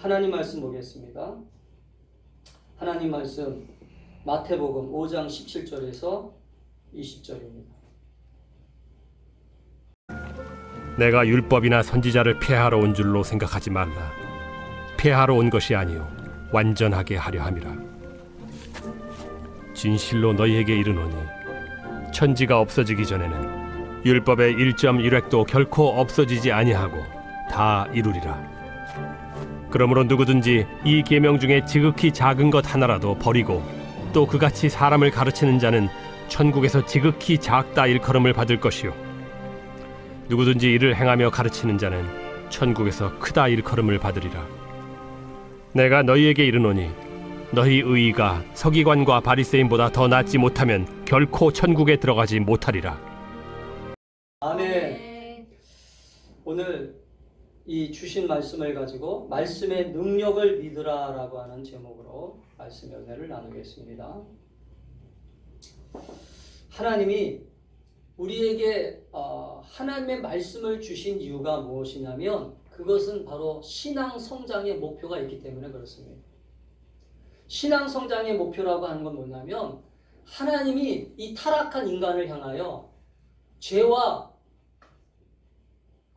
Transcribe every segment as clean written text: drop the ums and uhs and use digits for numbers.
하나님 말씀 보겠습니다. 하나님 말씀 마태복음 5장 17절에서 20절입니다. 내가 율법이나 선지자를 폐하러 온 줄로 생각하지 말라. 폐하러 온 것이 아니요 완전하게 하려 함이라. 진실로 너희에게 이르노니 천지가 없어지기 전에는 율법의 1.1획도 결코 없어지지 아니하고 다 이루리라. 그러므로 누구든지 이 계명 중에 지극히 작은 것 하나라도 버리고 또 그같이 사람을 가르치는 자는 천국에서 지극히 작다 일컬음을 받을 것이요 누구든지 이를 행하며 가르치는 자는 천국에서 크다 일컬음을 받으리라. 내가 너희에게 이르노니 너희 의의가 서기관과 바리새인보다 더 낫지 못하면 결코 천국에 들어가지 못하리라. 아멘. 오늘 이 주신 말씀을 가지고 말씀의 능력을 믿으라라고 하는 제목으로 말씀 연회를 나누겠습니다. 하나님이 우리에게 하나님의 말씀을 주신 이유가 무엇이냐면 그것은 바로 신앙 성장의 목표가 있기 때문에 그렇습니다. 신앙 성장의 목표라고 하는 건 뭐냐면 하나님이 이 타락한 인간을 향하여 죄와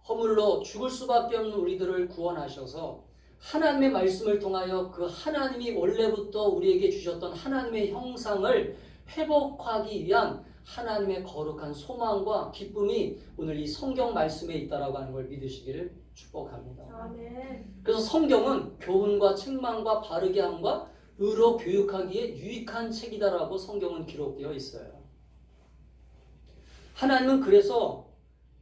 허물로 죽을 수밖에 없는 우리들을 구원하셔서 하나님의 말씀을 통하여 그 하나님이 원래부터 우리에게 주셨던 하나님의 형상을 회복하기 위한 하나님의 거룩한 소망과 기쁨이 오늘 이 성경 말씀에 있다라고 하는 걸 믿으시기를 축복합니다. 아멘. 그래서 성경은 교훈과 책망과 바르게 함과 의로 교육하기에 유익한 책이다라고 성경은 기록되어 있어요. 하나님은 그래서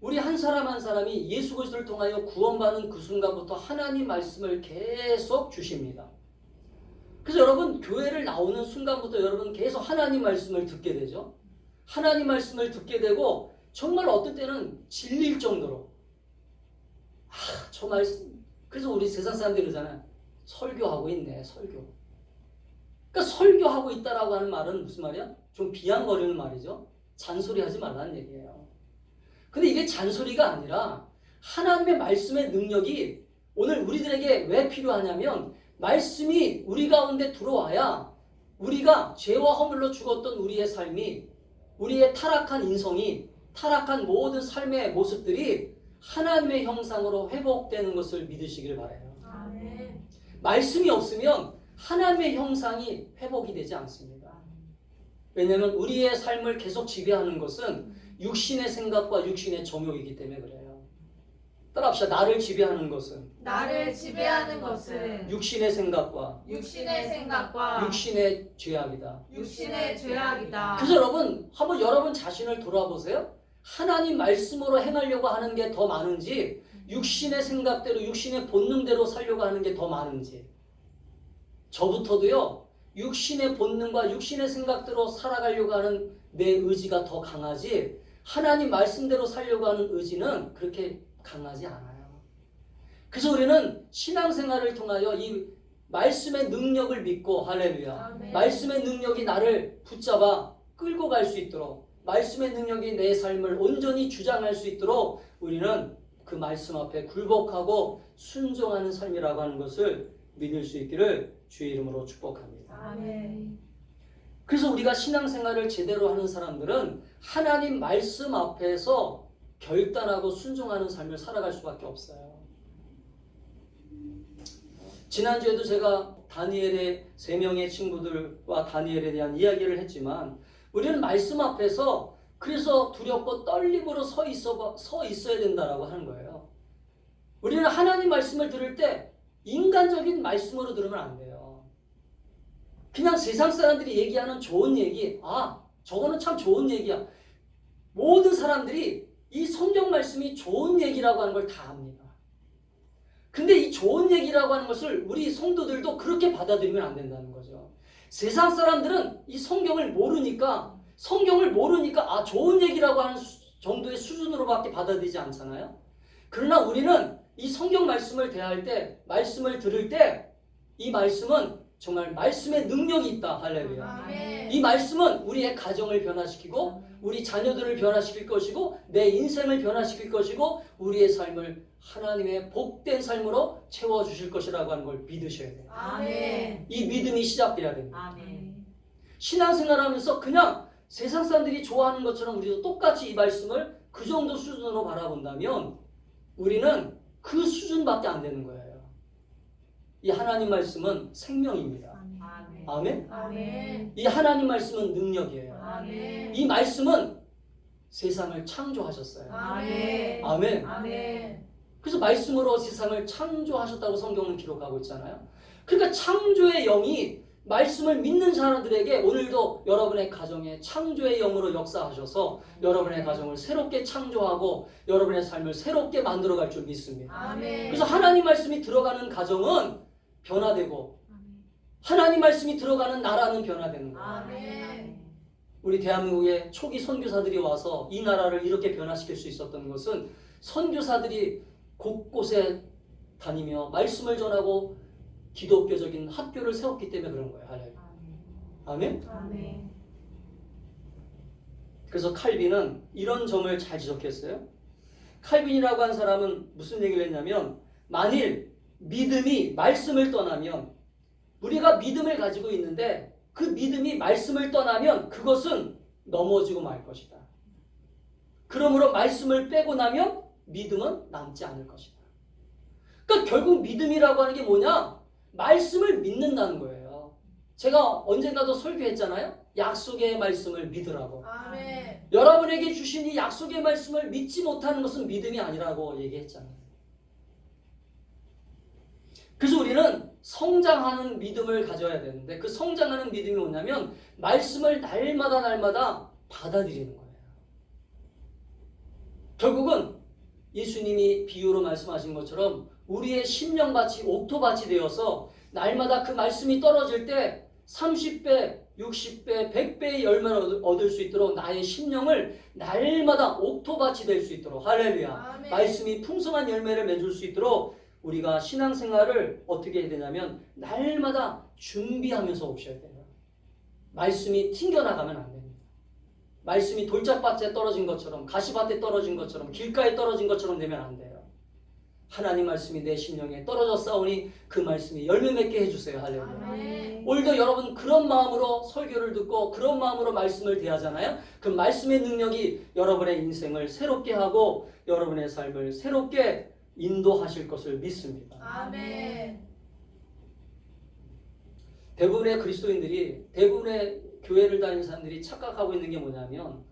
우리 한 사람 한 사람이 예수 그리스도를 통하여 구원받는 그 순간부터 하나님 말씀을 계속 주십니다. 그래서 여러분 교회를 나오는 순간부터 여러분 계속 하나님 말씀을 듣게 되죠. 하나님 말씀을 듣게 되고 정말 어떨 때는 질릴 정도로 저 말씀 그래서 우리 세상 사람들이 그러잖아요. 설교하고 있네 설교. 그러니까 설교하고 있다라고 하는 말은 무슨 말이야? 좀 비양거리는 말이죠. 잔소리하지 말라는 얘기예요. 근데 이게 잔소리가 아니라 하나님의 말씀의 능력이 오늘 우리들에게 왜 필요하냐면 말씀이 우리 가운데 들어와야 우리가 죄와 허물로 죽었던 우리의 삶이 우리의 타락한 인성이 타락한 모든 삶의 모습들이 하나님의 형상으로 회복되는 것을 믿으시길 바라요. 아멘. 말씀이 없으면 하나님의 형상이 회복이 되지 않습니다. 왜냐하면 우리의 삶을 계속 지배하는 것은 육신의 생각과 육신의 정욕이기 때문에 그래요. 따라합시다. 나를 지배하는 것은 나를 지배하는 것은 육신의 생각과 육신의 생각과 육신의 죄악이다. 육신의 죄악이다. 그래서 여러분 한번 여러분 자신을 돌아보세요. 하나님 말씀으로 행하려고 하는 게 더 많은지 육신의 생각대로 육신의 본능대로 살려고 하는 게 더 많은지 저부터도요. 육신의 본능과 육신의 생각대로 살아가려고 하는 내 의지가 더 강하지 하나님 말씀대로 살려고 하는 의지는 그렇게 강하지 않아요. 그래서 우리는 신앙생활을 통하여 이 말씀의 능력을 믿고 할렐루야. 아멘. 말씀의 능력이 나를 붙잡아 끌고 갈 수 있도록 말씀의 능력이 내 삶을 온전히 주장할 수 있도록 우리는 그 말씀 앞에 굴복하고 순종하는 삶이라고 하는 것을 믿을 수 있기를 주의 이름으로 축복합니다. 아멘. 그래서 우리가 신앙생활을 제대로 하는 사람들은 하나님 말씀 앞에서 결단하고 순종하는 삶을 살아갈 수밖에 없어요. 지난주에도 제가 다니엘의 3명의 친구들과 다니엘에 대한 이야기를 했지만 우리는 말씀 앞에서 그래서 두렵고 떨림으로 서 있어야 된다라고 하는 거예요. 우리는 하나님 말씀을 들을 때 인간적인 말씀으로 들으면 안 돼요. 그냥 세상 사람들이 얘기하는 좋은 얘기, 저거는 참 좋은 얘기야. 모든 사람들이 이 성경 말씀이 좋은 얘기라고 하는 걸 다 압니다. 근데 이 좋은 얘기라고 하는 것을 우리 성도들도 그렇게 받아들이면 안 된다는 거죠. 세상 사람들은 이 성경을 모르니까 좋은 얘기라고 하는 정도의 수준으로밖에 받아들이지 않잖아요. 그러나 우리는 이 성경 말씀을 대할 때, 말씀을 들을 때 이 말씀은 정말 말씀의 능력이 있다. 할렐루야. 아멘. 이 말씀은 우리의 가정을 변화시키고 우리 자녀들을 변화시킬 것이고 내 인생을 변화시킬 것이고 우리의 삶을 하나님의 복된 삶으로 채워주실 것이라고 하는 걸 믿으셔야 돼요. 아멘. 이 믿음이 시작돼야 됩니다. 아멘. 신앙생활하면서 그냥 세상 사람들이 좋아하는 것처럼 우리도 똑같이 이 말씀을 그 정도 수준으로 바라본다면 우리는 그 수준밖에 안 되는 거예요. 이 하나님 말씀은 생명입니다. 아멘. 아멘? 아멘. 이 하나님 말씀은 능력이에요. 아멘. 이 말씀은 세상을 창조하셨어요. 아멘. 아멘. 아멘. 그래서 말씀으로 세상을 창조하셨다고 성경은 기록하고 있잖아요. 그러니까 창조의 영이 말씀을 믿는 사람들에게 오늘도 여러분의 가정에 창조의 영으로 역사하셔서 여러분의 가정을 새롭게 창조하고 여러분의 삶을 새롭게 만들어갈 줄 믿습니다. 아멘. 그래서 하나님 말씀이 들어가는 가정은 변화되고 하나님 말씀이 들어가는 나라는 변화되는 거예요. 아멘. 우리 대한민국의 초기 선교사들이 와서 이 나라를 이렇게 변화시킬 수 있었던 것은 선교사들이 곳곳에 다니며 말씀을 전하고 기독교적인 학교를 세웠기 때문에 그런 거예요. 할렐루야. 아멘? 아멘. 그래서 칼빈은 이런 점을 잘 지적했어요. 칼빈이라고 한 사람은 무슨 얘기를 했냐면 만일 믿음이 말씀을 떠나면 우리가 믿음을 가지고 있는데 그 믿음이 말씀을 떠나면 그것은 넘어지고 말 것이다. 그러므로 말씀을 빼고 나면 믿음은 남지 않을 것이다. 그러니까 결국 믿음이라고 하는 게 뭐냐? 말씀을 믿는다는 거예요. 제가 언젠가도 설교했잖아요. 약속의 말씀을 믿으라고. 아멘. 여러분에게 주신 이 약속의 말씀을 믿지 못하는 것은 믿음이 아니라고 얘기했잖아요. 그래서 우리는 성장하는 믿음을 가져야 되는데 그 성장하는 믿음이 뭐냐면 말씀을 날마다 받아들이는 거예요. 결국은 예수님이 비유로 말씀하신 것처럼 우리의 심령밭이 옥토밭이 되어서 날마다 그 말씀이 떨어질 때 30배, 60배, 100배의 열매를 얻을 수 있도록 나의 심령을 날마다 옥토밭이 될 수 있도록 할렐루야. 아멘. 말씀이 풍성한 열매를 맺을 수 있도록 우리가 신앙생활을 어떻게 해야 되냐면 날마다 준비하면서 오셔야 돼요. 말씀이 튕겨나가면 안 됩니다. 말씀이 돌짝밭에 떨어진 것처럼 가시밭에 떨어진 것처럼 길가에 떨어진 것처럼 되면 안 돼요. 하나님 말씀이 내 심령에 떨어져 싸우니 그 말씀이 열매 맺게 해주세요. 할렐루야. 아멘. 오늘도 여러분 그런 마음으로 설교를 듣고 그런 마음으로 말씀을 대하잖아요. 그 말씀의 능력이 여러분의 인생을 새롭게 하고 여러분의 삶을 새롭게 인도하실 것을 믿습니다. 아멘. 대부분의 그리스도인들이 대부분의 교회를 다니는 사람들이 착각하고 있는 게 뭐냐면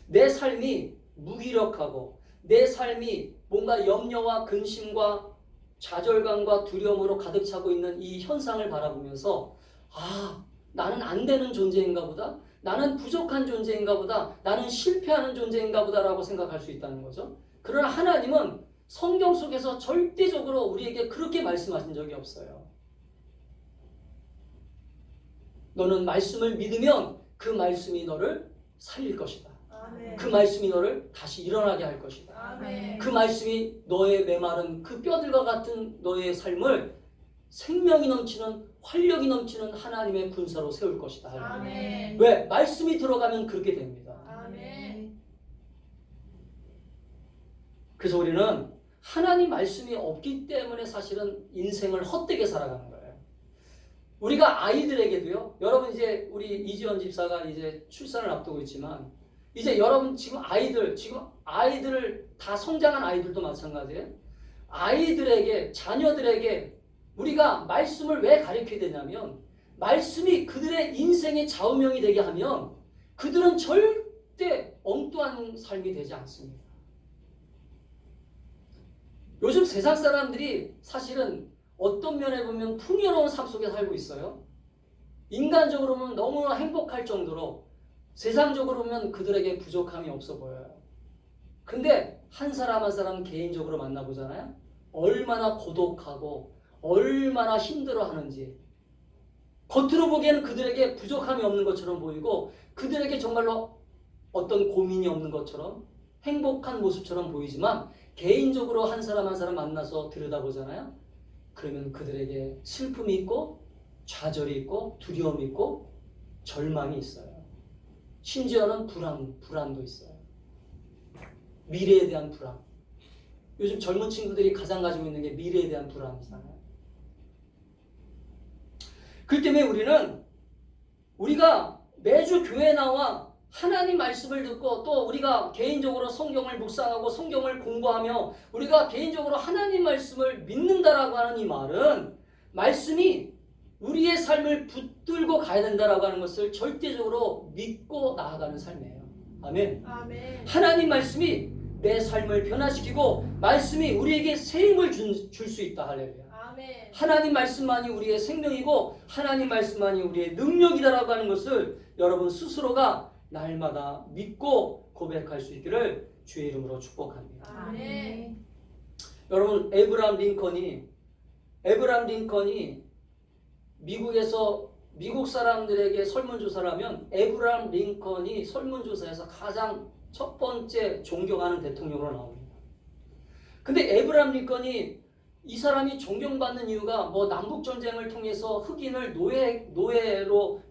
내 삶이 무기력하고 내 삶이 뭔가 염려와 근심과 좌절감과 두려움으로 가득 차고 있는 이 현상을 바라보면서 아, 나는 안 되는 존재인가 보다. 나는 부족한 존재인가 보다. 나는 실패하는 존재인가 보다라고 생각할 수 있다는 거죠. 그러나 하나님은 성경 속에서 절대적으로 우리에게 그렇게 말씀하신 적이 없어요. 너는 말씀을 믿으면 그 말씀이 너를 살릴 것이다. 아멘. 그 말씀이 너를 다시 일어나게 할 것이다. 아멘. 그 말씀이 너의 메마른 그 뼈들과 같은 너의 삶을 생명이 넘치는 활력이 넘치는 하나님의 군사로 세울 것이다. 아멘. 왜? 말씀이 들어가면 그렇게 됩니다. 아멘. 그래서 우리는 하나님 말씀이 없기 때문에 사실은 인생을 헛되게 살아가는 거예요. 우리가 아이들에게도요. 여러분 이제 우리 이지연 집사가 이제 출산을 앞두고 있지만 이제 여러분 지금 아이들을 다 성장한 아이들도 마찬가지예요. 아이들에게 자녀들에게 우리가 말씀을 왜 가르쳐야 되냐면 말씀이 그들의 인생의 좌우명이 되게 하면 그들은 절대 엉뚱한 삶이 되지 않습니다. 요즘 세상 사람들이 사실은 어떤 면에 보면 풍요로운 삶 속에 살고 있어요. 인간적으로 보면 너무나 행복할 정도로 세상적으로 보면 그들에게 부족함이 없어 보여요. 근데 한 사람 한 사람 개인적으로 만나보잖아요. 얼마나 고독하고 얼마나 힘들어하는지 겉으로 보기에는 그들에게 부족함이 없는 것처럼 보이고 그들에게 정말로 어떤 고민이 없는 것처럼 행복한 모습처럼 보이지만 개인적으로 한 사람 한 사람 만나서 들여다보잖아요. 그러면 그들에게 슬픔이 있고 좌절이 있고 두려움이 있고 절망이 있어요. 심지어는 불안도 있어요. 미래에 대한 불안. 요즘 젊은 친구들이 가장 가지고 있는 게 미래에 대한 불안이잖아요. 그렇기 때문에 우리가 매주 교회에 나와 하나님 말씀을 듣고 또 우리가 개인적으로 성경을 묵상하고 성경을 공부하며 우리가 개인적으로 하나님 말씀을 믿는다라고 하는 이 말은 말씀이 우리의 삶을 붙들고 가야 된다라고 하는 것을 절대적으로 믿고 나아가는 삶이에요. 아멘. 아멘. 하나님 말씀이 내 삶을 변화시키고 말씀이 우리에게 새 힘을 줄 수 있다. 할렐루야. 아멘. 하나님 말씀만이 우리의 생명이고 하나님 말씀만이 우리의 능력이다라고 하는 것을 여러분 스스로가 날마다 믿고 고백할 수 있기를 주의 이름으로 축복합니다. 아멘. 여러분 에브라함 링컨이 미국에서 미국 사람들에게 설문조사를 하면 에브라함 링컨이 설문조사에서 가장 첫 번째 존경하는 대통령으로 나옵니다. 근데 에브라함 링컨이 이 사람이 존경받는 이유가 뭐 남북전쟁을 통해서 흑인을 노예로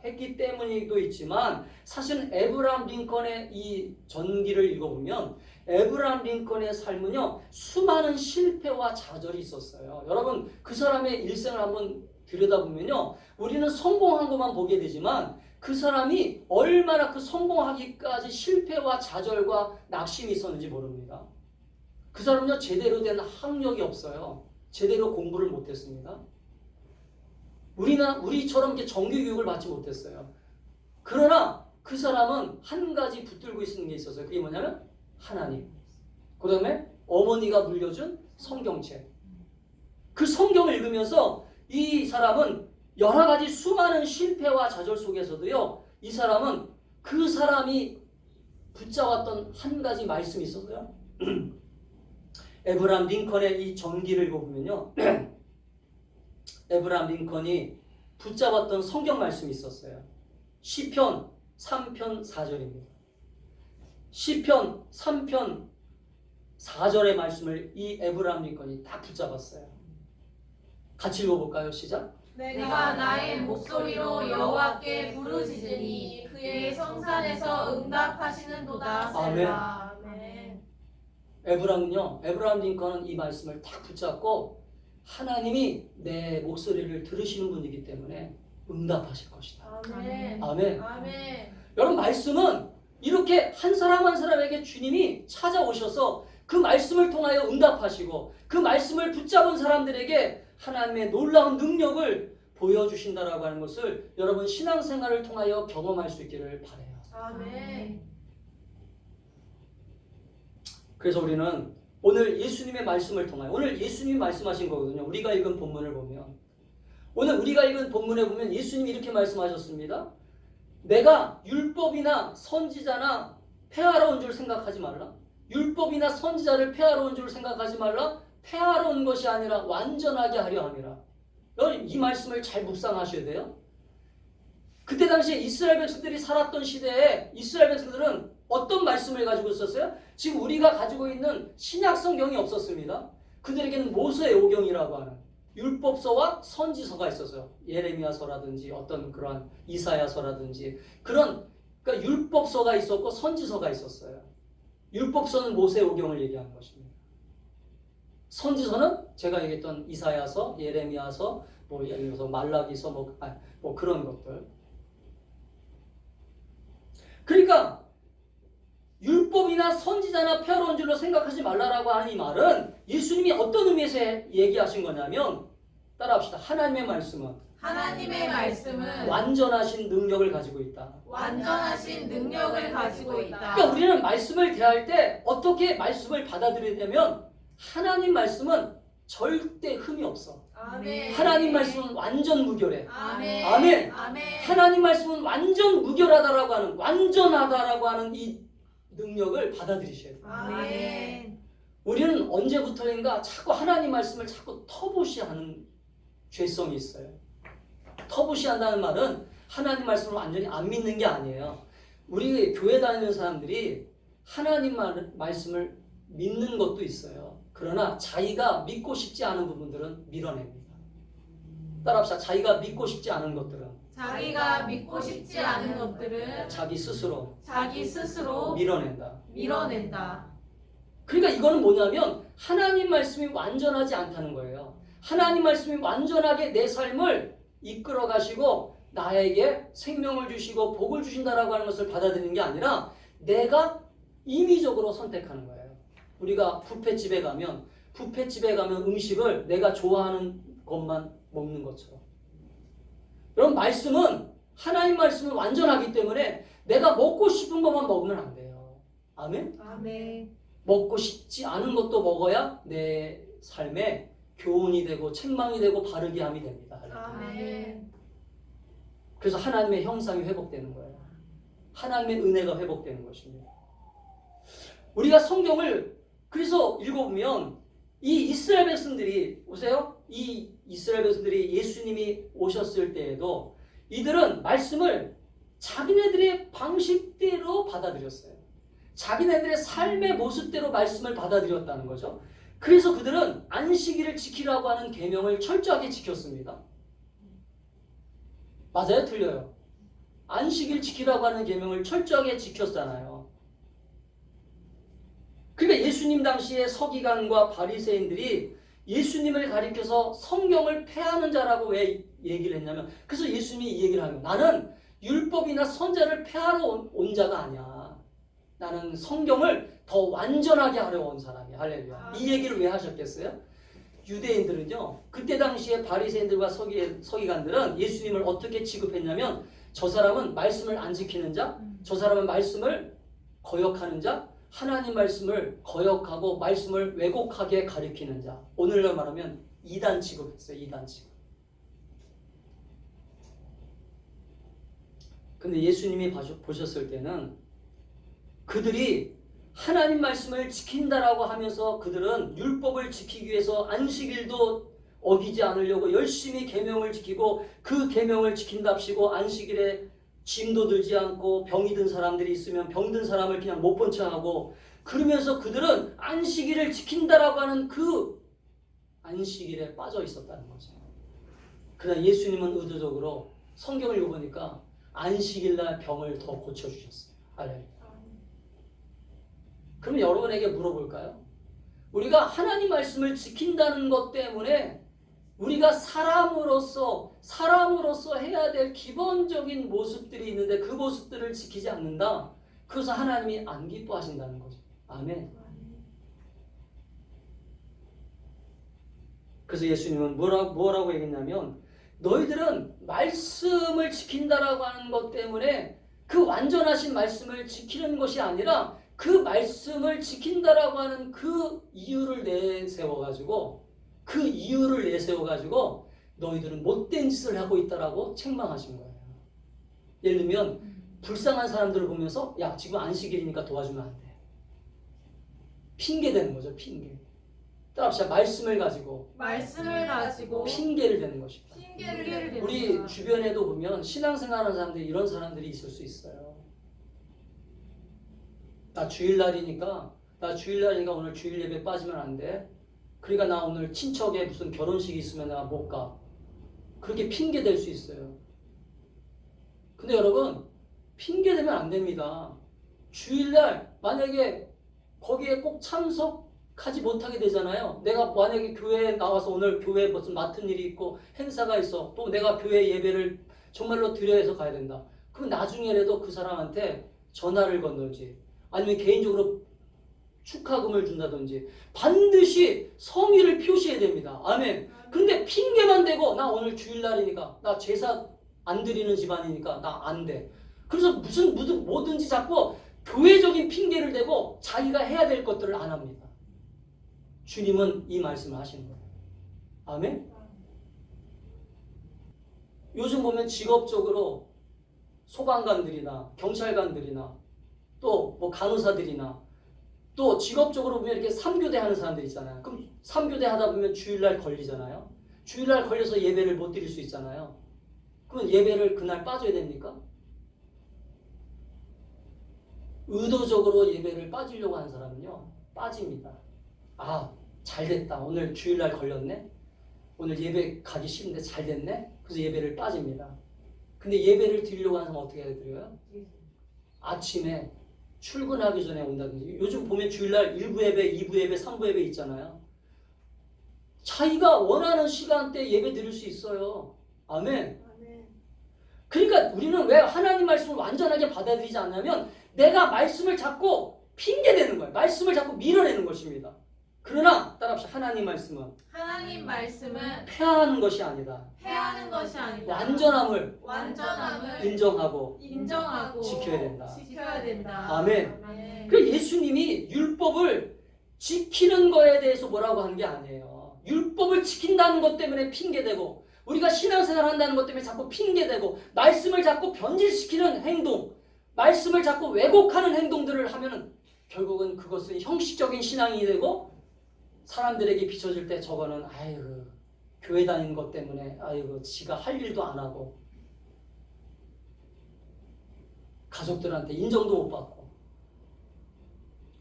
했기 때문이기도 있지만 사실은 에브라함 링컨의 이 전기를 읽어보면 에브라함 링컨의 삶은요 수많은 실패와 좌절이 있었어요. 여러분 그 사람의 일생을 한번 들여다보면요 우리는 성공한 것만 보게 되지만 그 사람이 얼마나 그 성공하기까지 실패와 좌절과 낙심이 있었는지 모릅니다. 그 사람은요 제대로 된 학력이 없어요. 제대로 공부를 못했습니다. 우리처럼 이렇게 정규 교육을 받지 못했어요. 그러나 그 사람은 한 가지 붙들고 있는 게 있었어요. 그게 뭐냐면 하나님. 그 다음에 어머니가 물려준 성경책. 그 성경을 읽으면서 이 사람은 여러 가지 수많은 실패와 좌절 속에서도요 이 사람은 그 사람이 붙잡았던 한 가지 말씀이 있었어요. 에브라함 링컨의 이 전기를 보면요 에브라함 링컨이 붙잡았던 성경 말씀이 있었어요. 시편 3편 4절입니다. 시편 3편 4절의 말씀을 이 에브라함 링컨이 딱 붙잡았어요. 같이 읽어볼까요? 시작. 내가 나의 목소리로 여호와께 부르짖으니 그의 성산에서 응답하시는도다. 아멘. 셀라. 아멘. 에브라함 링컨은 이 말씀을 딱 붙잡고 하나님이 내 목소리를 들으시는 분이기 때문에 응답하실 것이다. 아멘. 아멘. 아멘. 여러분 말씀은 이렇게 한 사람 한 사람에게 주님이 찾아오셔서 그 말씀을 통하여 응답하시고 그 말씀을 붙잡은 사람들에게 하나님의 놀라운 능력을 보여주신다라고 하는 것을 여러분 신앙생활을 통하여 경험할 수 있기를 바라요. 아멘. 그래서 우리는 오늘 예수님의 말씀을 통하여 오늘 예수님이 말씀하신 거거든요. 우리가 읽은 본문을 보면 오늘 우리가 읽은 본문에 보면 예수님이 이렇게 말씀하셨습니다. 내가 율법이나 선지자나 폐하러 온 줄 생각하지 말라. 율법이나 선지자를 폐하러 온 줄 생각하지 말라. 폐하러 온 것이 아니라 완전하게 하려 함이라. 여러분 이 말씀을 잘 묵상하셔야 돼요. 그때 당시에 이스라엘 백성들이 살았던 시대에 이스라엘 백성들은 어떤 말씀을 가지고 있었어요? 지금 우리가 가지고 있는 신약 성경이 없었습니다. 그들에게는 모세의 오경이라고 하는 율법서와 선지서가 있었어요. 예레미야서라든지 어떤 그런 이사야서라든지 그러니까 율법서가 있었고 선지서가 있었어요. 율법서는 모세의 오경을 얘기하는 것입니다. 선지서는 제가 얘기했던 이사야서, 예레미야서, 뭐 예를 들어서 말라기서 뭐 그런 것들. 그러니까 율법이나 선지자나 폐하러 온 줄로 생각하지 말라라고 하는 이 말은 예수님이 어떤 의미에서 얘기하신 거냐면 따라합시다. 하나님의 말씀은 완전하신 능력을 가지고 있다. 완전하신 능력을 가지고 있다. 그러니까 우리는 말씀을 대할 때 어떻게 말씀을 받아들여야 되면 하나님 말씀은 절대 흠이 없어. 아멘. 하나님 말씀은 완전 무결해. 아멘. 아멘. 아멘. 하나님 말씀은 완전 무결하다라고 하는 완전하다라고 하는 이 능력을 받아들이셔야 돼요. 아멘. 우리는 언제부터인가 자꾸 하나님 말씀을 자꾸 터부시하는 죄성이 있어요. 터부시한다는 말은 하나님 말씀을 완전히 안 믿는 게 아니에요. 우리 교회 다니는 사람들이 하나님 말씀을 믿는 것도 있어요. 그러나 자기가 믿고 싶지 않은 부분들은 밀어냅니다. 따라합시다. 자기가 믿고 싶지 않은 것들은 자기가 믿고 싶지 않은 것들은 자기 스스로 자기 스스로 밀어낸다. 밀어낸다. 그러니까 이거는 뭐냐면 하나님 말씀이 완전하지 않다는 거예요. 하나님 말씀이 완전하게 내 삶을 이끌어 가시고 나에게 생명을 주시고 복을 주신다라고 하는 것을 받아들이는 게 아니라 내가 임의적으로 선택하는 거예요. 우리가 뷔페집에 가면 음식을 내가 좋아하는 것만 먹는 것처럼. 여러분, 말씀은 하나님 말씀은 완전하기 때문에 내가 먹고 싶은 것만 먹으면 안 돼요. 아멘? 아멘. 먹고 싶지 않은 것도 먹어야 내 삶에 교훈이 되고 책망이 되고 바르게 함이 됩니다. 아멘. 그래서 하나님의 형상이 회복되는 거예요. 하나님의 은혜가 회복되는 것입니다. 우리가 성경을 그래서 읽어보면 이 이스라엘 백성들이 보세요. 이 이스라엘 백성들이 예수님이 오셨을 때에도 이들은 말씀을 자기네들의 방식대로 받아들였어요. 자기네들의 삶의 모습대로 말씀을 받아들였다는 거죠. 그래서 그들은 안식일을 지키라고 하는 계명을 철저하게 지켰습니다. 맞아요? 틀려요? 안식일 지키라고 하는 계명을 철저하게 지켰잖아요. 그러니까 예수님 당시에 서기관과 바리새인들이 예수님을 가리켜서 성경을 폐하는 자라고 왜 얘기를 했냐면, 그래서 예수님이 이 얘기를 하면 나는 율법이나 선자를 폐하러 온 자가 아니야. 나는 성경을 더 완전하게 하려 온 사람이야. 할렐루야. 이 얘기를 왜 하셨겠어요? 유대인들은요, 그때 당시에 바리새인들과 서기관들은 예수님을 어떻게 취급했냐면, 저 사람은 말씀을 안 지키는 자, 저 사람은 말씀을 거역하는 자, 하나님 말씀을 거역하고 말씀을 왜곡하게 가리키는 자. 오늘날 말하면 이단 취급했어요. 이단 취급. 근데 예수님이 보셨을 때는 그들이 하나님 말씀을 지킨다라고 하면서 그들은 율법을 지키기 위해서 안식일도 어기지 않으려고 열심히 계명을 지키고 그 계명을 지킨답시고 안식일에 짐도 들지 않고 병이 든 사람들이 있으면 병든 사람을 그냥 못 본 척하고, 그러면서 그들은 안식일을 지킨다라고 하는 그 안식일에 빠져 있었다는 거죠. 그러나 예수님은 의도적으로 성경을 읽어보니까 안식일날 병을 더 고쳐주셨어요. 할렐루야. 그럼 여러분에게 물어볼까요? 우리가 하나님 말씀을 지킨다는 것 때문에 우리가 사람으로서 해야 될 기본적인 모습들이 있는데 그 모습들을 지키지 않는다. 그래서 하나님이 안 기뻐하신다는 거죠. 아멘. 그래서 예수님은 뭐라고 얘기했냐면, 너희들은 말씀을 지킨다라고 하는 것 때문에 그 완전하신 말씀을 지키는 것이 아니라 그 말씀을 지킨다라고 하는 그 이유를 내세워가지고 너희들은 못된 짓을 하고 있다라고 책망하신 거예요. 예를 들면 불쌍한 사람들을 보면서 야, 지금 안식일이니까 도와주면 안 돼. 핑계 대는 거죠. 핑계. 따라합시다. 말씀을 가지고 핑계를 대는 것입니다. 핑계를 대는 우리 거야. 주변에도 보면 신앙생활하는 사람들이 이런 사람들이 있을 수 있어요. 나 주일날이니까 오늘 주일 예배 빠지면 안 돼. 그러니까 나 오늘 친척에 무슨 결혼식이 있으면 내가 못 가. 그렇게 핑계 댈 수 있어요. 근데 여러분, 핑계 대면 안 됩니다. 주일날 만약에 거기에 꼭 참석하지 못하게 되잖아요. 내가 만약에 교회에 나와서 오늘 교회에 무슨 맡은 일이 있고 행사가 있어. 또 내가 교회 예배를 정말로 드려야 해서 가야 된다. 그럼 나중에라도 그 사람한테 전화를 건너지, 아니면 개인적으로 축하금을 준다든지 반드시 성의를 표시해야 됩니다. 아멘. 근데 핑계만 대고 나 오늘 주일날이니까, 나 제사 안 드리는 집안이니까 나 안 돼. 그래서 뭐든지 자꾸 교회적인 핑계를 대고 자기가 해야 될 것들을 안 합니다. 주님은 이 말씀을 하시는 거예요. 아멘. 요즘 보면 직업적으로 소방관들이나 경찰관들이나 또 뭐 간호사들이나 또 직업적으로 보면 이렇게 3교대 하는 사람들 있잖아요. 그럼 3교대 하다 보면 주일날 걸리잖아요. 주일날 걸려서 예배를 못 드릴 수 있잖아요. 그럼 예배를 그날 빠져야 됩니까? 의도적으로 예배를 빠지려고 하는 사람은요, 빠집니다. 아, 잘됐다. 오늘 주일날 걸렸네. 오늘 예배 가기 싫은데 잘됐네. 그래서 예배를 빠집니다. 근데 예배를 드리려고 하는 사람은 어떻게 해야 드려요? 아침에 출근하기 전에 온다든지. 요즘 보면 주일날 1부 예배, 2부 예배, 3부 예배 있잖아요. 자기가 원하는 시간대에 예배 드릴 수 있어요. 아멘. 그러니까 우리는 왜 하나님 말씀을 완전하게 받아들이지 않냐면 내가 말씀을 자꾸 핑계대는 거예요. 말씀을 자꾸 밀어내는 것입니다. 그러나 따라합시다. 하나님 말씀은 하나님 말씀은 폐하는 것이 아니다. 패하는 것이 아니다. 완전함을 완전함을 인정하고 인정하고 지켜야 된다. 지켜야 된다. 아멘. 아멘. 그 예수님이 율법을 지키는 거에 대해서 뭐라고 한 게 아니에요. 율법을 지킨다는 것 때문에 핑계대고 우리가 신앙생활 한다는 것 때문에 자꾸 핑계대고 말씀을 자꾸 변질시키는 행동, 말씀을 자꾸 왜곡하는 행동들을 하면 결국은 그것은 형식적인 신앙이 되고 사람들에게 비춰질 때 저거는 아이고 교회 다니는 것 때문에 아이고 지가 할 일도 안 하고 가족들한테 인정도 못 받고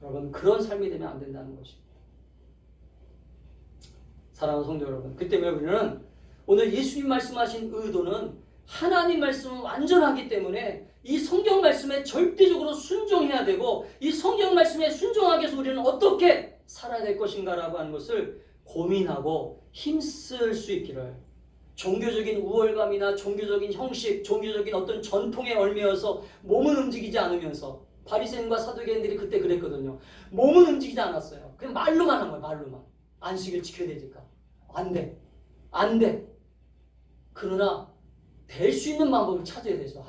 여러분 그런 삶이 되면 안 된다는 것입니다. 사랑하는 성도 여러분, 그 때문에 우리는 오늘 예수님 말씀하신 의도는 하나님 말씀은 완전하기 때문에 이 성경 말씀에 절대적으로 순종해야 되고 이 성경 말씀에 순종하기 위해서 우리는 어떻게 살아야 될 것인가라고 하는 것을 고민하고 힘쓸 수 있기를 종교적인 우월감이나 종교적인 형식, 종교적인 어떤 전통에 얽매여서 몸은 움직이지 않으면서 바리새인과 사두개인들이 그때 그랬거든요. 몸은 움직이지 않았어요. 그냥 말로만 한 거예요. 말로만. 안식일 지켜야 되니까. 안 돼. 안 돼. 그러나 될 수 있는 방법을 찾아야 되죠.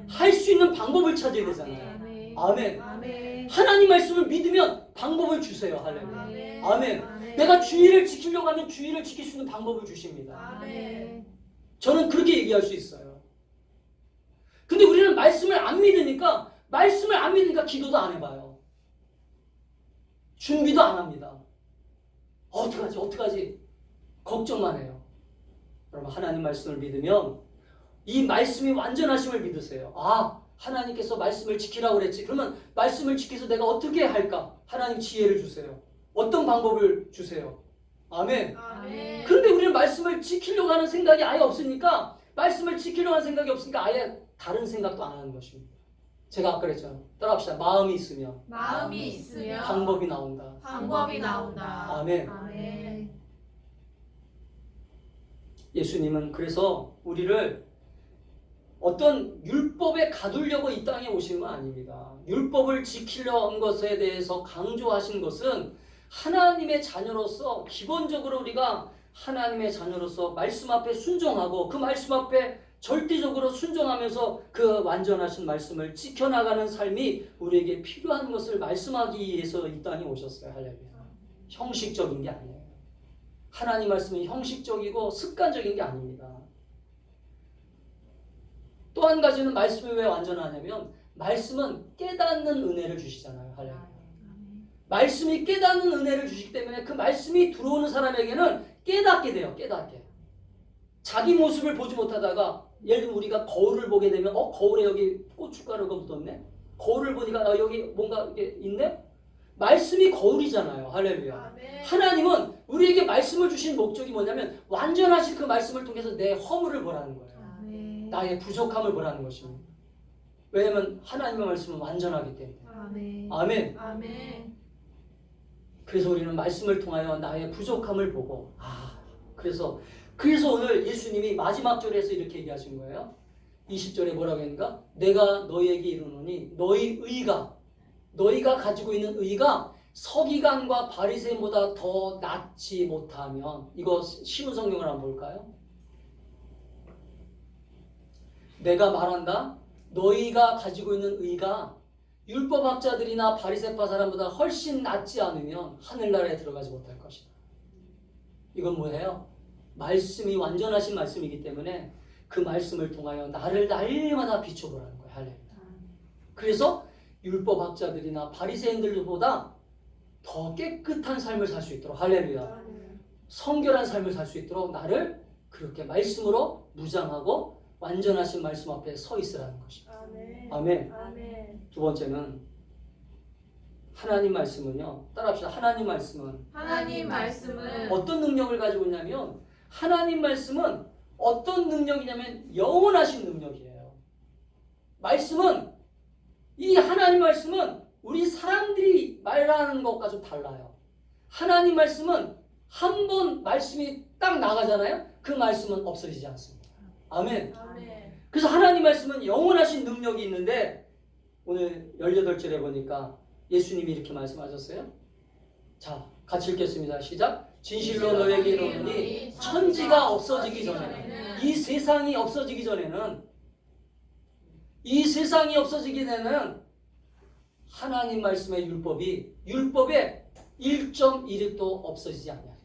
할 수 있는 방법을 찾아야 되잖아요. 아멘. 아멘. 아멘. 하나님 말씀을 믿으면 방법을 주세요. 할렐루야. 아멘. 아멘. 아멘. 내가 주의를 지키려고 하면 주의를 지킬 수 있는 방법을 주십니다. 아멘. 저는 그렇게 얘기할 수 있어요. 근데 우리는 말씀을 안 믿으니까 기도도 안 해봐요. 준비도 안 합니다. 어떡하지? 걱정만 해요. 여러분 하나님 말씀을 믿으면 이 말씀이 완전하심을 믿으세요. 아, 하나님께서 말씀을 지키라고 그랬지. 그러면 말씀을 지켜서 내가 어떻게 할까? 하나님 지혜를 주세요. 어떤 방법을 주세요. 아멘. 아멘. 그런데 우리는 말씀을 지키려고 하는 생각이 아예 없으니까 말씀을 지키려고 하는 생각이 없으니까 아예 다른 생각도 안 하는 것입니다. 제가 아까 그랬잖아요. 따라합시다. 마음이 있으면 마음이 있으면 방법이 나온다. 방법이 나온다. 아멘. 아멘. 예수님은 그래서 우리를 어떤 율법에 가두려고 이 땅에 오신 건 아닙니다. 율법을 지키려 한 것에 대해서 강조하신 것은 하나님의 자녀로서 기본적으로 우리가 하나님의 자녀로서 말씀 앞에 순종하고 그 말씀 앞에 절대적으로 순종하면서 그 완전하신 말씀을 지켜나가는 삶이 우리에게 필요한 것을 말씀하기 위해서 이 땅에 오셨어요. 할렐루야. 형식적인 게 아니에요. 하나님 말씀은 형식적이고 습관적인 게 아닙니다. 또 한 가지는 말씀이 왜 완전하냐면 말씀은 깨닫는 은혜를 주시잖아요. 할렐루야. 말씀이 깨닫는 은혜를 주시기 때문에 그 말씀이 들어오는 사람에게는 깨닫게 돼요. 깨닫게. 자기 모습을 보지 못하다가 예를 들면 우리가 거울을 보게 되면 거울에 여기 고춧가루가 묻었네. 거울을 보니까 여기 뭔가 이게 있네. 말씀이 거울이잖아요. 할렐루야. 아멘. 하나님은 우리에게 말씀을 주신 목적이 뭐냐면 완전하신 그 말씀을 통해서 내 허물을 보라는 거예요. 아멘. 나의 부족함을 보라는 것입니다. 왜냐하면 하나님의 말씀은 완전하기 때문에. 아멘. 아멘. 아멘. 그래서 우리는 말씀을 통하여 나의 부족함을 보고 그래서 오늘 예수님이 마지막 절에서 이렇게 얘기하신 거예요. 20절에 뭐라고 했는가? 내가 너희에게 이르노니 너희가 가지고 있는 의가 서기관과 바리새인보다 더 낫지 못하면 이거 쉬운 성경을 한번 볼까요? 내가 말한다. 너희가 가지고 있는 의가 율법학자들이나 바리새파 사람보다 훨씬 낫지 않으면 하늘나라에 들어가지 못할 것이다. 이건 뭐예요? 말씀이 완전하신 말씀이기 때문에 그 말씀을 통하여 나를 날마다 비춰보라는 거예요. 할렐루야. 그래서 율법학자들이나 바리새인들보다 더 깨끗한 삶을 살 수 있도록 할렐루야. 성결한 삶을 살 수 있도록 나를 그렇게 말씀으로 무장하고 완전하신 말씀 앞에 서 있으라는 것입니다. 아멘. 아멘. 두 번째는 하나님 말씀은요. 따라합시다. 하나님 말씀은 하나님 말씀은 어떤 능력을 가지고 있냐면 하나님 말씀은 어떤 능력이냐면 영원하신 능력이에요. 말씀은 이 하나님 말씀은 우리 사람들이 말하는 것과 좀 달라요. 하나님 말씀은 한 번 말씀이 딱 나가잖아요. 그 말씀은 없어지지 않습니다. 아멘. 아멘. 그래서 하나님 말씀은 영원하신 능력이 있는데 오늘 18절에 보니까 예수님이 이렇게 말씀하셨어요. 자, 같이 읽겠습니다. 시작. 진실로 너에게 이르노니 천지가 없어지기 전에는 이 세상이 없어지기 전에는 이 세상이 없어지기 전에는 하나님 말씀의 율법의 1.1획도 없어지지 않냐.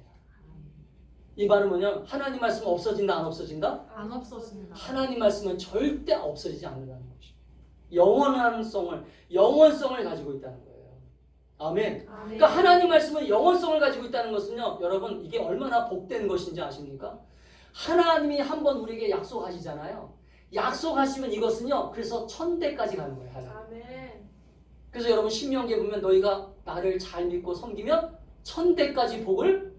이 말은 뭐냐? 하나님 말씀은 없어진다 안 없어진다? 안 없어진다. 하나님 말씀은 절대 없어지지 않는다는 것입니다. 영원성을 가지고 있다는 거예요. 아멘. 그러니까 하나님 말씀은 영원성을 가지고 있다는 것은요, 여러분 이게 얼마나 복된 것인지 아십니까? 하나님이 한번 우리에게 약속하시잖아요. 약속하시면 이것은요, 그래서 천대까지 가는 거예요. 아멘. 그래서 여러분 신명기에 보면 너희가 나를 잘 믿고 섬기면 천대까지 복을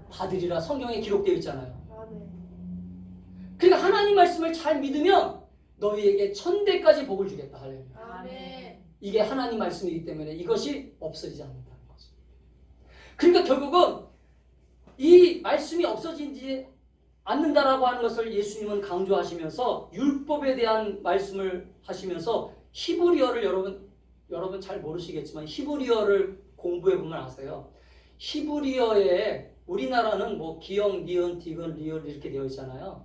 받으리라 성경에 기록되어 있잖아요. 아멘. 그러니까 하나님 말씀을 잘 믿으면 너희에게 천대까지 복을 주겠다. 할렐루야. 아멘. 이게 하나님 말씀이기 때문에 이것이 없어지지 않는다는 거죠. 그러니까 결국은 이 말씀이 없어지지 않는다라고 하는 것을 예수님은 강조하시면서 율법에 대한 말씀을 하시면서 히브리어를 여러분 잘 모르시겠지만 히브리어를 공부해 보면 아세요. 히브리어에 우리나라는 뭐 기역, 니은, 디귿, 리을 이렇게 되어 있잖아요.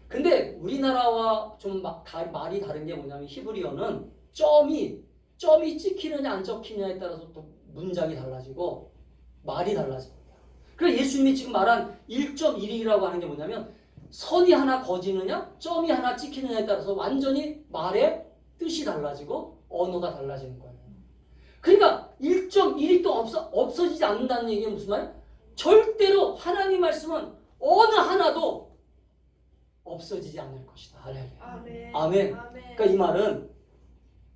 근데 우리나라와 좀 말이 다른 게 뭐냐면 히브리어는 점이 찍히느냐 안 찍히느냐에 따라서 또 문장이 달라지고 말이 달라집니다. 그래서 예수님이 지금 말한 1.1이라고 하는 게 뭐냐면 선이 하나 거지느냐 점이 하나 찍히느냐에 따라서 완전히 말의 뜻이 달라지고 언어가 달라지는 거예요. 그러니까 1.1이 또 없어지지 않는다는 얘기는 무슨 말이에요? 절대로 하나님 말씀은 어느 하나도 없어지지 않을 것이다. 할렐루야. 아멘. 아멘. 아멘. 그러니까 이 말은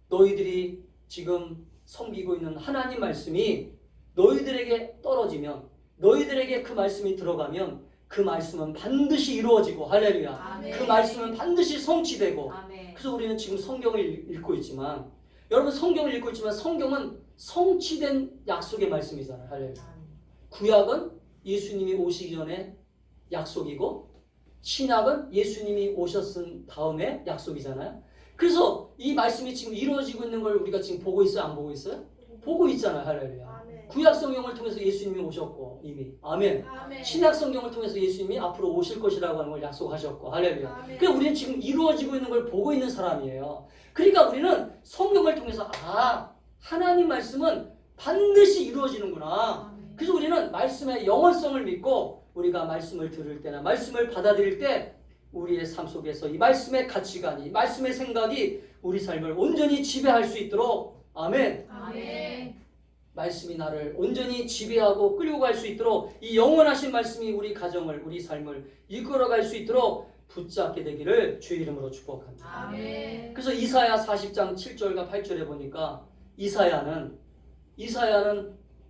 너희들이 지금 섬기고 있는 하나님 말씀이 너희들에게 떨어지면 너희들에게 그 말씀이 들어가면 그 말씀은 반드시 이루어지고 할렐루야. 아멘. 그 말씀은 반드시 성취되고 아멘. 그래서 우리는 지금 성경을 읽고 있지만 여러분 성경을 읽고 있지만 성경은 성취된 약속의 말씀이잖아요. 할렐루야. 구약은 예수님이 오시기 전에 약속이고 신약은 예수님이 오셨은 다음에 약속이잖아요. 그래서 이 말씀이 지금 이루어지고 있는 걸 우리가 지금 보고 있어요? 안 보고 있어요? 보고 있잖아요. 할렐루야. 아멘. 구약 성경을 통해서 예수님이 오셨고 이미 아멘. 아멘. 신약 성경을 통해서 예수님이 앞으로 오실 것이라고 하는 걸 약속하셨고 할렐루야. 아멘. 그러니까 우리는 지금 이루어지고 있는 걸 보고 있는 사람이에요. 그러니까 우리는 성경을 통해서 하나님 말씀은 반드시 이루어지는구나. 아멘. 그래서 우리는 말씀의 영원성을 믿고 우리가 말씀을 들을 때나 말씀을 받아들일 때 우리의 삶 속에서 이 말씀의 가치관이, 이 말씀의 생각이 우리 삶을 온전히 지배할 수 있도록 아멘. 아멘. 말씀이 나를 온전히 지배하고 끌고 갈 수 있도록 이 영원하신 말씀이 우리 가정을, 우리 삶을 이끌어갈 수 있도록 붙잡게 되기를 주의 이름으로 축복합니다. 아멘. 그래서 이사야 40장 7절과 8절에 보니까 이사야는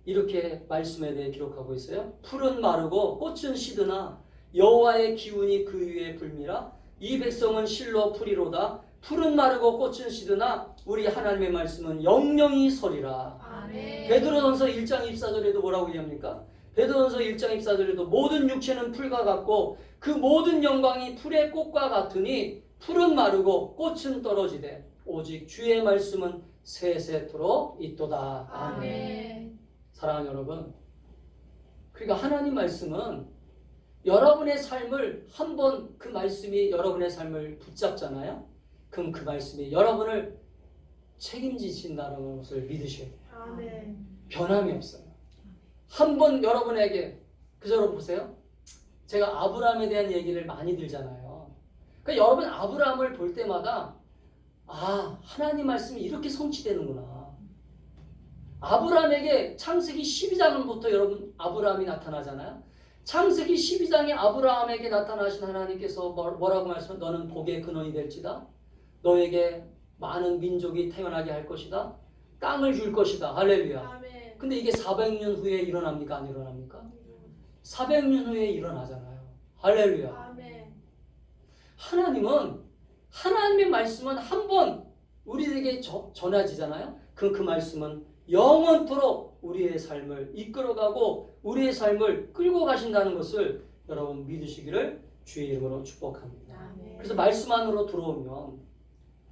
이렇게 말씀에 대해 기록하고 있어요. 풀은 마르고 꽃은 시드나 여호와의 기운이 그 위에 불미라. 이 백성은 실로 풀이로다. 풀은 마르고 꽃은 시드나 우리 하나님의 말씀은 영영이 서리라. 아멘. 베드로전서 1장 24절에도 뭐라고 얘기합니까? 베드로전서 1장 24절에도 모든 육체는 풀과 같고 그 모든 영광이 풀의 꽃과 같으니 풀은 마르고 꽃은 떨어지되 오직 주의 말씀은 세세토록 있도다. 아멘. 사랑하는 여러분, 그러니까 하나님 말씀은 여러분의 삶을 한번 그 말씀이 여러분의 삶을 붙잡잖아요. 그럼 그 말씀이 여러분을 책임지신다는 것을 믿으셔야 돼요. 아멘. 변함이 없어요. 한번 여러분에게 그저 여러분 보세요. 제가 아브라함에 대한 얘기를 많이 들잖아요. 그러니까 여러분 아브라함을 볼 때마다 하나님 말씀이 이렇게 성취되는구나. 아브라함에게 창세기 12장부터 여러분 아브라함이 나타나잖아요. 창세기 12장에 아브라함에게 나타나신 하나님께서 뭐라고 말씀하시면 너는 복의 근원이 될지다. 너에게 많은 민족이 태어나게 할 것이다. 땅을 줄 것이다. 할렐루야. 아멘. 근데 이게 400년 후에 일어납니까? 안 일어납니까? 400년 후에 일어나잖아요. 할렐루야. 아멘. 하나님의 말씀은 한 번 우리에게 전해지잖아요. 그 말씀은 영원토록 우리의 삶을 이끌어가고 우리의 삶을 끌고 가신다는 것을 여러분 믿으시기를 주의 이름으로 축복합니다. 아멘. 그래서 말씀 안으로 들어오면,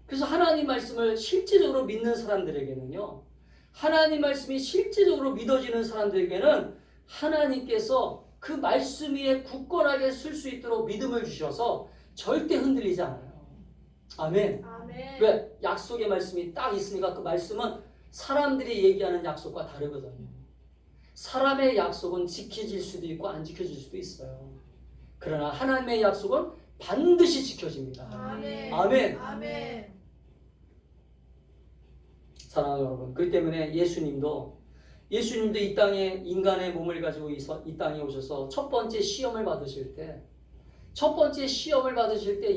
그래서 하나님 말씀을 실제적으로 믿는 사람들에게는요, 하나님 말씀이 실제적으로 믿어지는 사람들에게는 하나님께서 그 말씀 위에 굳건하게 쓸 수 있도록 믿음을 주셔서 절대 흔들리지 않아요. 아멘. 아멘. 왜? 약속의 말씀이 딱 있으니까 그 말씀은 사람들이 얘기하는 약속과 다르거든요. 사람의 약속은 지켜질 수도 있고 안 지켜질 수도 있어요. 그러나 하나님의 약속은 반드시 지켜집니다. 아멘. 아멘. 아멘. 사랑하는 여러분, 그렇기 때문에 예수님도 이 땅에 인간의 몸을 가지고 이 땅에 오셔서 첫 번째 시험을 받으실 때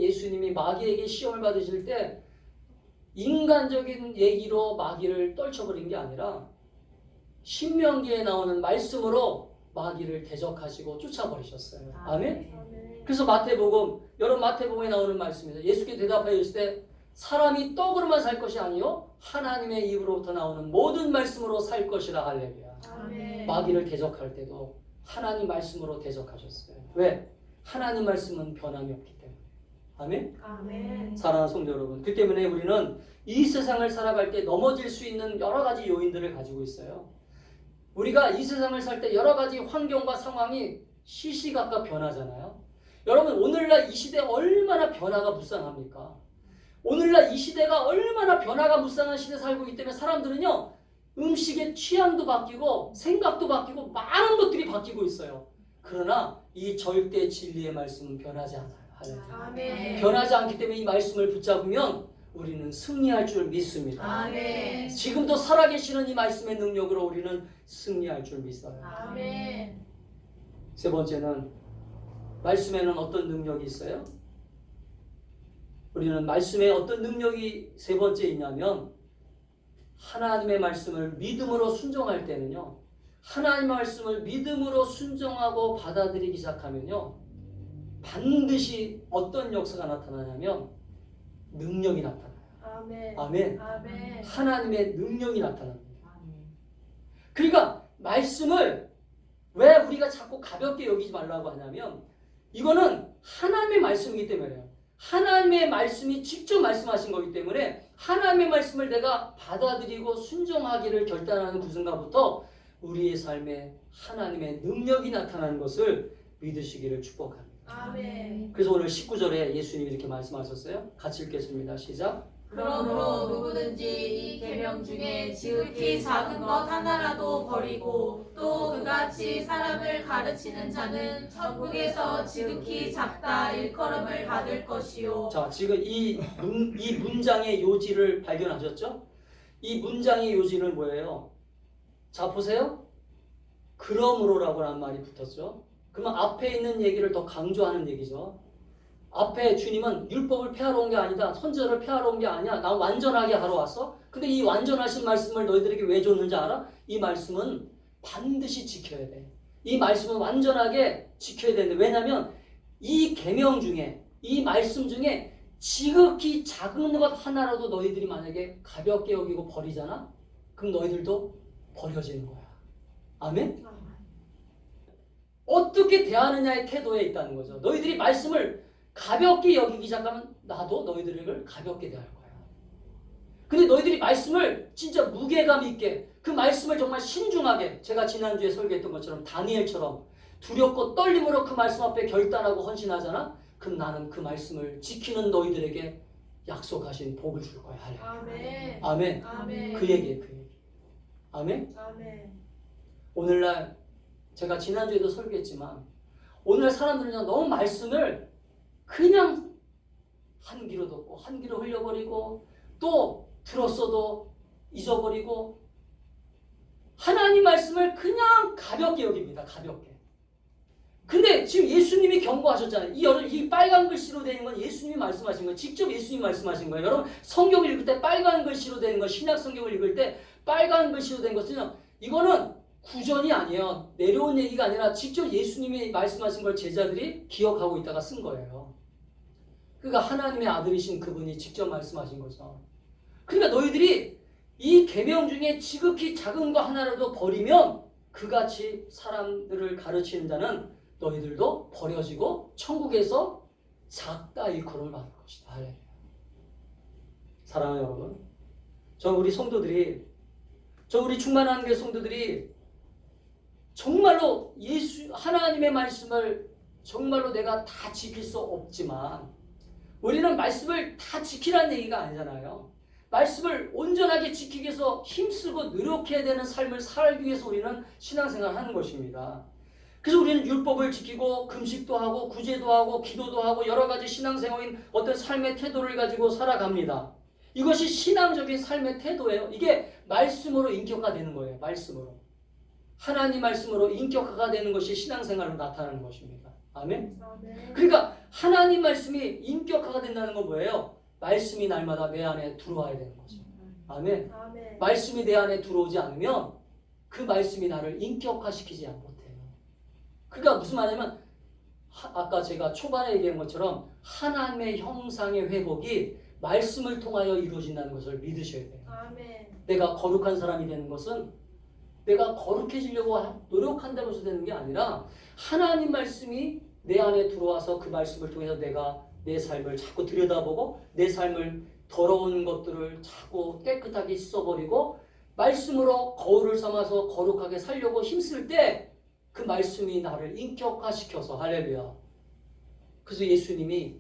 예수님이 마귀에게 시험을 받으실 때 인간적인 얘기로 마귀를 떨쳐버린 게 아니라 신명기에 나오는 말씀으로 마귀를 대적하시고 쫓아버리셨어요. 아멘? 아멘. 그래서 여러분 마태복음에 나오는 말씀입니다. 예수께 대답하여 이르시되 때 사람이 떡으로만 살 것이 아니요 하나님의 입으로부터 나오는 모든 말씀으로 살 것이라. 할렐루야. 아멘. 마귀를 대적할 때도 하나님 말씀으로 대적하셨어요. 왜? 하나님 말씀은 변함이 없기 때문에. 아멘? 아멘. 사랑하는 성도 여러분, 그 때문에 우리는 이 세상을 살아갈 때 넘어질 수 있는 여러 가지 요인들을 가지고 있어요. 우리가 이 세상을 살 때 여러 가지 환경과 상황이 시시각각 변하잖아요. 여러분, 오늘날 이 시대 얼마나 변화가 무쌍합니까? 오늘날 이 시대가 얼마나 변화가 무쌍한 시대에 살고 있기 때문에 사람들은요, 음식의 취향도 바뀌고 생각도 바뀌고 많은 것들이 바뀌고 있어요. 그러나 이 절대 진리의 말씀은 변하지 않아요. 할렐루야. 아멘. 변하지 않기 때문에 이 말씀을 붙잡으면 우리는 승리할 줄 믿습니다. 아멘. 지금도 살아계시는 이 말씀의 능력으로 우리는 승리할 줄 믿어요. 아멘. 세 번째는, 말씀에는 어떤 능력이 있어요? 우리는 말씀에 어떤 능력이 세 번째 있냐면, 하나님의 말씀을 믿음으로 순종할 때는요, 하나님의 말씀을 믿음으로 순종하고 받아들이기 시작하면요, 반드시 어떤 역사가 나타나냐면 능력이 나타나요. 아멘. 아멘. 아멘. 하나님의 능력이 나타납니다. 그러니까 말씀을 왜 우리가 자꾸 가볍게 여기지 말라고 하냐면, 이거는 하나님의 말씀이기 때문에요. 하나님의 말씀이 직접 말씀하신 거기 때문에 하나님의 말씀을 내가 받아들이고 순종하기를 결단하는 그 순간부터 우리의 삶에 하나님의 능력이 나타나는 것을 믿으시기를 축복합니다. 아멘. 그래서 오늘 19절에 예수님이 이렇게 말씀하셨어요. 같이 읽겠습니다. 시작. 그러므로 누구든지 이 계명 중에 지극히 작은 것 하나라도 버리고 또 그같이 사람을 가르치는 자는 천국에서 지극히 작다 일컬음을 받을 것이요. 자, 지금 이 문장의 요지를 발견하셨죠? 이 문장의 요지는 뭐예요? 자, 보세요. 그러므로라고 하는 말이 붙었죠. 그러면 앞에 있는 얘기를 더 강조하는 얘기죠. 앞에 주님은 율법을 폐하러 온 게 아니다. 선지자를 폐하러 온 게 아니야. 나 완전하게 하러 왔어. 근데 이 완전하신 말씀을 너희들에게 왜 줬는지 알아? 이 말씀은 반드시 지켜야 돼. 이 말씀은 완전하게 지켜야 되는데, 왜냐하면 이 계명 중에, 이 말씀 중에 지극히 작은 것 하나라도 너희들이 만약에 가볍게 여기고 버리잖아? 그럼 너희들도 버려지는 거야. 아멘? 어떻게 대하느냐의 태도에 있다는 거죠. 너희들이 말씀을 가볍게 여기기 시작하면 나도 너희들을 가볍게 대할 거야. 근데 너희들이 말씀을 진짜 무게감 있게, 그 말씀을 정말 신중하게, 제가 지난주에 설교했던 것처럼 다니엘처럼 두렵고 떨림으로 그 말씀 앞에 결단하고 헌신하잖아? 그럼 나는 그 말씀을 지키는 너희들에게 약속하신 복을 줄 거야. 아멘. 아멘. 아멘. 그 얘기예요. 그 얘기. 아멘. 아멘. 오늘날 제가 지난주에도 설교했지만, 오늘 사람들은 너무 말씀을 그냥 한 귀로 듣고 한 귀로 흘려버리고 또 들었어도 잊어버리고 하나님 말씀을 그냥 가볍게 여깁니다. 가볍게. 근데 지금 예수님이 경고하셨잖아요. 이 빨간 글씨로 되는 건 예수님이 말씀하신 거예요. 직접 예수님이 말씀하신 거예요. 여러분, 성경을 읽을 때 빨간 글씨로 되는 거, 신약 성경을 읽을 때 빨간 글씨로 된 것은 이거는 구전이 아니에요. 내려온 얘기가 아니라 직접 예수님이 말씀하신 걸 제자들이 기억하고 있다가 쓴 거예요. 그러니까 하나님의 아들이신 그분이 직접 말씀하신 거죠. 그러니까 너희들이 이 계명 중에 지극히 작은 거 하나라도 버리면 그같이 사람들을 가르치는 자는 너희들도 버려지고 천국에서 작다 일컬음을 받을 것이다. 할렐루야. 사랑하는 여러분, 우리 성도들이, 우리 충만한 교회 성도들이 정말로 하나님의 말씀을 정말로 내가 다 지킬 수 없지만, 우리는 말씀을 다 지키라는 얘기가 아니잖아요. 말씀을 온전하게 지키기 위해서 힘쓰고 노력해야 되는 삶을 살기 위해서 우리는 신앙생활을 하는 것입니다. 그래서 우리는 율법을 지키고 금식도 하고 구제도 하고 기도도 하고 여러 가지 신앙생활인 어떤 삶의 태도를 가지고 살아갑니다. 이것이 신앙적인 삶의 태도예요. 이게 말씀으로 인격화되는 거예요. 말씀으로. 하나님 말씀으로 인격화가 되는 것이 신앙생활로 나타나는 것입니다. 아멘? 그러니까 하나님 말씀이 인격화가 된다는 건 뭐예요? 말씀이 날마다 내 안에 들어와야 되는 거죠. 아멘? 말씀이 내 안에 들어오지 않으면 그 말씀이 나를 인격화시키지 못해요. 그러니까 무슨 말이냐면 아까 제가 초반에 얘기한 것처럼 하나님의 형상의 회복이 말씀을 통하여 이루어진다는 것을 믿으셔야 돼요. 내가 거룩한 사람이 되는 것은 내가 거룩해지려고 노력한다고 해서 되는 게 아니라 하나님 말씀이 내 안에 들어와서 그 말씀을 통해서 내가 내 삶을 자꾸 들여다보고 내 삶을 더러운 것들을 자꾸 깨끗하게 씻어버리고 말씀으로 거울을 삼아서 거룩하게 살려고 힘쓸 때 그 말씀이 나를 인격화시켜서 할렐루야. 그래서 예수님이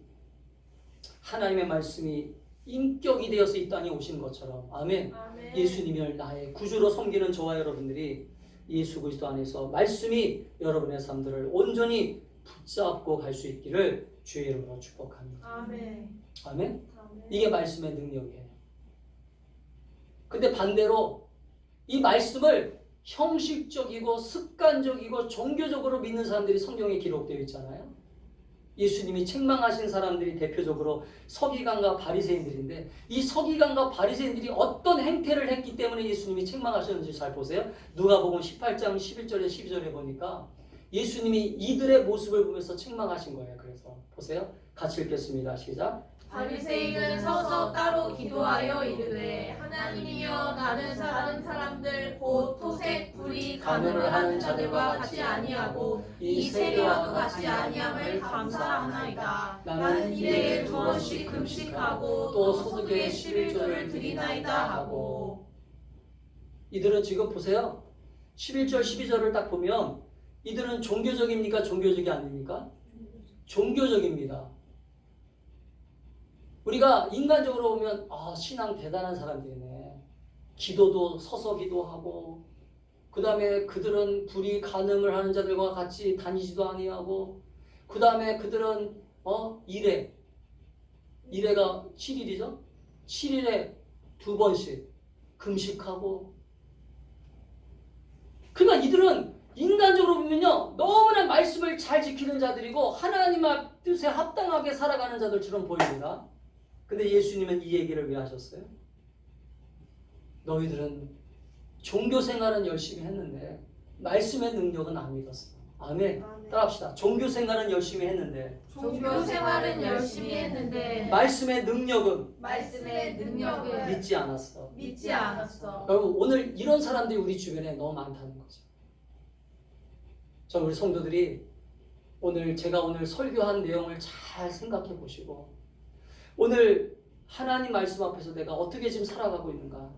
하나님의 말씀이 인격이 되어서 이 땅에 오신 것처럼 아멘. 예수님을 나의 구주로 섬기는 저와 여러분들이 예수 그리스도 안에서 말씀이 여러분의 삶들을 온전히 붙잡고 갈 수 있기를 주의 이름으로 축복합니다. 아멘. 이게 말씀의 능력이에요. 근데 반대로 이 말씀을 형식적이고 습관적이고 종교적으로 믿는 사람들이 성경에 기록되어 있잖아요. 예수님이 책망하신 사람들이 대표적으로 서기관과 바리새인들인데 이 서기관과 바리새인들이 어떤 행태를 했기 때문에 예수님이 책망하셨는지 잘 보세요. 누가복음 18장 11절에 12절에 보니까 예수님이 이들의 모습을 보면서 책망하신 거예요. 그래서 보세요. 같이 읽겠습니다. 시작. 바리새인은 서서 따로 기도하여 이르되 하나님이여 다른 사람들 곧 토색 불의 간음을 하는 자들과 같이 아니하고 이 세리와도 같이 아니함을 감사하나이다. 나는 일에 2번씩 금식하고 또 소득의 11조를 드리나이다 하고. 이들은 지금 보세요. 11절 12절을 딱 보면 이들은 종교적입니까? 종교적이 아닙니까? 종교적입니다. 우리가 인간적으로 보면 신앙 대단한 사람들이네. 기도도 서서 기도하고 그 다음에 그들은 불의 간음을 하는 자들과 같이 다니지도 아니하고 그 다음에 그들은 일해가 7일이죠? 7일에 2번씩 금식하고 그러니까 이들은 인간적으로 보면요 너무나 말씀을 잘 지키는 자들이고 하나님의 뜻에 합당하게 살아가는 자들처럼 보입니다. 근데 예수님은 이 얘기를 왜 하셨어요? 너희들은 종교 생활은 열심히 했는데 말씀의 능력은 안 믿었어. 아멘. 따라합시다. 종교 생활은 열심히 했는데 말씀의 능력은 믿지 않았어. 여러분 오늘 이런 사람들이 우리 주변에 너무 많다는 거죠. 우리 성도들이 제가 오늘 설교한 내용을 잘 생각해 보시고 오늘 하나님 말씀 앞에서 내가 어떻게 지금 살아가고 있는가?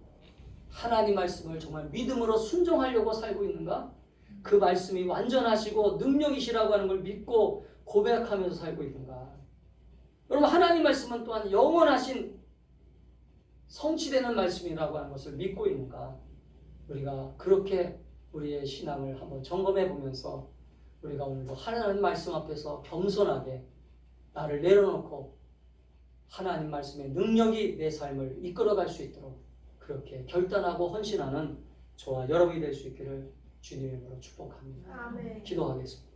하나님 말씀을 정말 믿음으로 순종하려고 살고 있는가? 그 말씀이 완전하시고 능력이시라고 하는 걸 믿고 고백하면서 살고 있는가? 여러분 하나님 말씀은 또한 영원하신 성취되는 말씀이라고 하는 것을 믿고 있는가? 우리가 그렇게 우리의 신앙을 한번 점검해 보면서 우리가 오늘도 하나님 말씀 앞에서 겸손하게 나를 내려놓고 하나님 말씀의 능력이 내 삶을 이끌어갈 수 있도록 그렇게 결단하고 헌신하는 저와 여러분이 될 수 있기를 주님의 이름으로 축복합니다. 아멘. 기도하겠습니다.